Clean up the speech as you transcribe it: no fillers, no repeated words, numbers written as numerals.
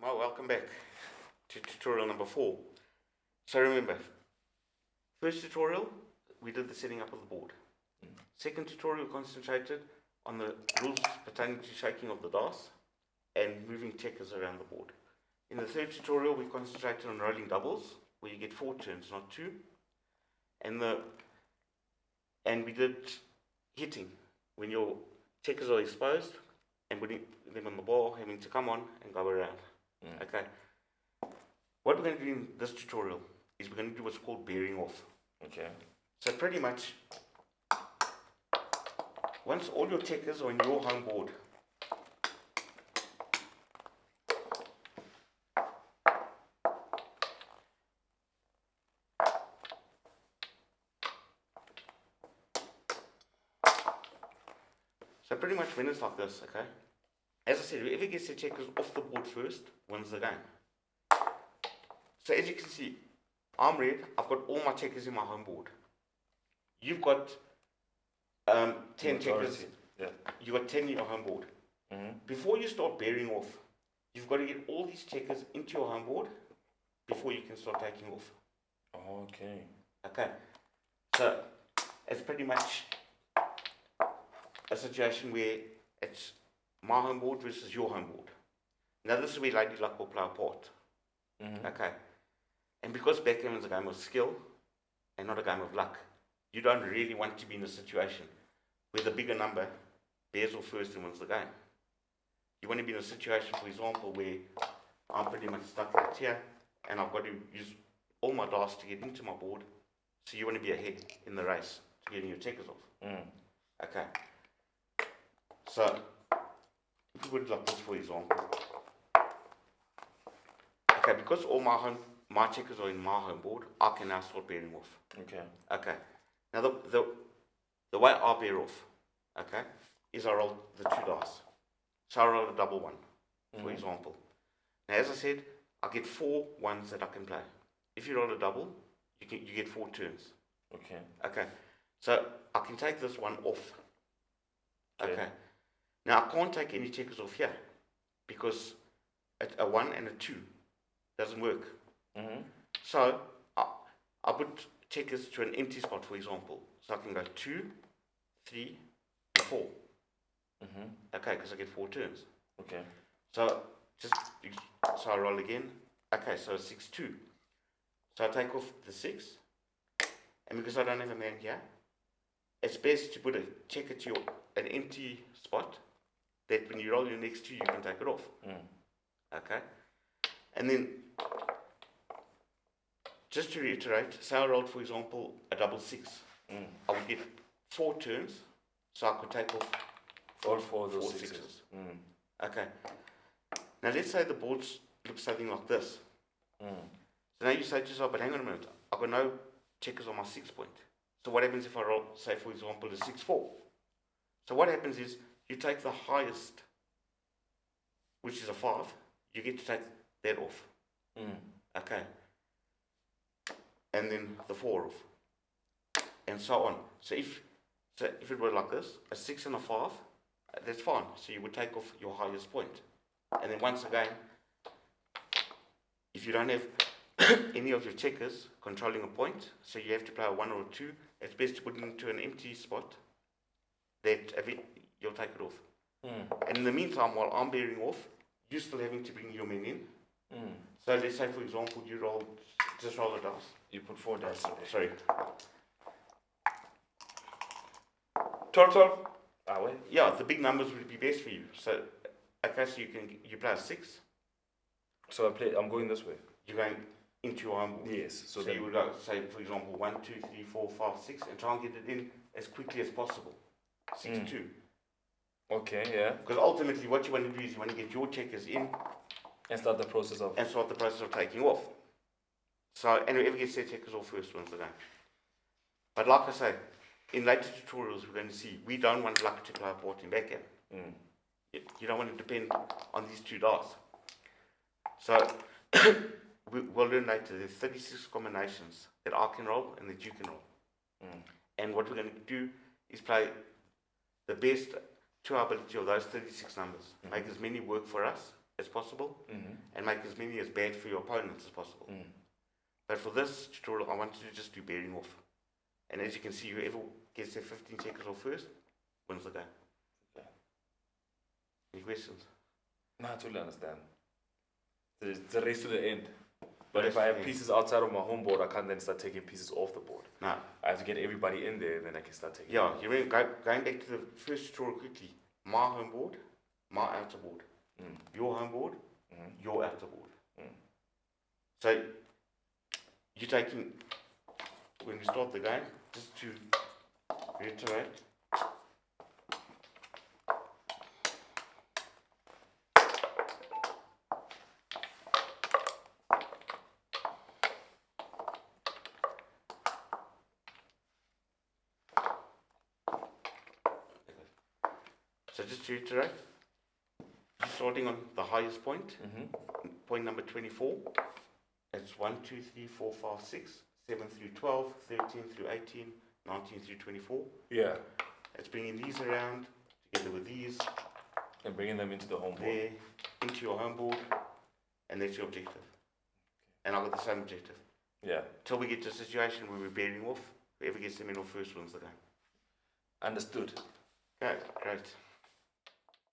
Well, welcome back to tutorial number 4. So remember, first tutorial, we did the setting up of the board. Second tutorial, concentrated on the rules pertaining to shaking of the dice and moving checkers around the board. In the third tutorial, we concentrated on rolling doubles, where you get 4 turns, not 2. And we did hitting, when your checkers are exposed, and putting them on the ball, having to come on and go around. Okay. What we're going to do in this tutorial is we're going to do what's called bearing off. Okay. So pretty much, once all your checkers are in your home board, so pretty much when it's like this, okay? As I said, whoever gets their checkers off the board first wins the game. So as you can see, I'm red, I've got all my checkers in my home board. You've got 10 checkers. Yeah. You've got 10 in your home board. Before you start bearing off, you've got to get all these checkers into your home board before you can start taking off. Okay. Okay. So it's pretty much a situation where it's my home board versus your home board. Now this is where Lady Luck will play a part. Okay. And because Backgammon is a game of skill and not a game of luck, you don't really want to be in a situation where the bigger number bears off first and wins the game. You want to be in a situation, for example, where I'm pretty much stuck right here and I've got to use all my dice to get into my board. So you want to be ahead in the race to getting your checkers off. Okay. So if we put it like this, for example. Okay, because all my checkers are in my home board, I can now start bearing off. Okay. Okay. Now the way I bear off, okay, is I roll the 2 dice. So I roll a double 1, for example. Now as I said, I get 4 ones that I can play. If you roll a double, you get 4 turns. Okay. Okay. So I can take this one off. Okay. Okay. Now I can't take any checkers off here because a 1 and a 2 doesn't work. So I put checkers to an empty spot, for example. So I can go 2, 3, 4. Okay, because I get 4 turns. Okay. So I roll again. Okay, so 6, 2. So I take off the 6, and because I don't have a man here, it's best to put a checker to an empty spot that when you roll your next 2, you can take it off. Okay, and then just to reiterate, say I rolled, for example, a double 6. I would get 4 turns, so I could take off All 4 of those 4 sixes. sixes. Okay. Now let's say the board looks something like this. So now you say to yourself, but hang on a minute, I've got no checkers on my 6 point. So what happens if I roll, say for example, a 6, 4? So what happens is you take the highest, which is a 5, you get to take that off. Okay. And then the 4 off. And so on. So if it were like this, a 6 and a 5, that's fine. So you would take off your highest point. And then once again, if you don't have any of your checkers controlling a point, so you have to play a 1 or a 2, it's best to put it into an empty spot that you'll take it off. And in the meantime, while I'm bearing off, you're still having to bring your men in. So let's say, for example, you just roll a dice. You put 4 dice. Sorry. 12. Ah, wait. Yeah, the big numbers would be best for you. So, okay, so you play a 6. So I'm going this way. You're going into your home board. Yes. So you would go, say, for example, 1, 2, 3, 4, 5, 6, and try and get it in as quickly as possible. 6, 2. Okay, yeah. Because ultimately, what you want to do is you want to get your checkers in And start the process of... taking off. So, and whoever gets their checkers off first wins the game. But like I say, in later tutorials, we're going to see we don't want luck to play a part in backgammon. You don't want to depend on these 2 dice. So, we'll learn later there's 36 combinations that I can roll and that you can roll. And what we're going to do is play the best to our ability of those 36 numbers. Make as many work for us as possible Mm-hmm. and make as many as bad for your opponents as possible. Mm. But for this tutorial, I wanted to just do bearing off. And as you can see, whoever gets their 15 seconds off first wins the game. Okay. Any questions? No, I totally understand. It's a race to the end. But Race if I to have the end. pieces outside of my home board, I can't then start taking pieces off the board. No. I have to get everybody in there, and then I can start taking. Yeah, you remember, going back to the first tutorial quickly, my home board, my outer board. Mm. Your home board, your outer board. Mm. So, you're taking, when we start the game, just to reiterate, so just to reiterate, you're starting on the highest point, point number 24. It's 1, 2, 3, 4, 5, 6, 7 through 12, 13 through 18, 19 through 24. Yeah. It's bringing these around together with these. And bringing them into the home board. There, into your home board, and that's your objective. And I've got the same objective. Yeah. Till we get to a situation where we're bearing off, whoever gets them in off first wins the game. Understood. Okay, great.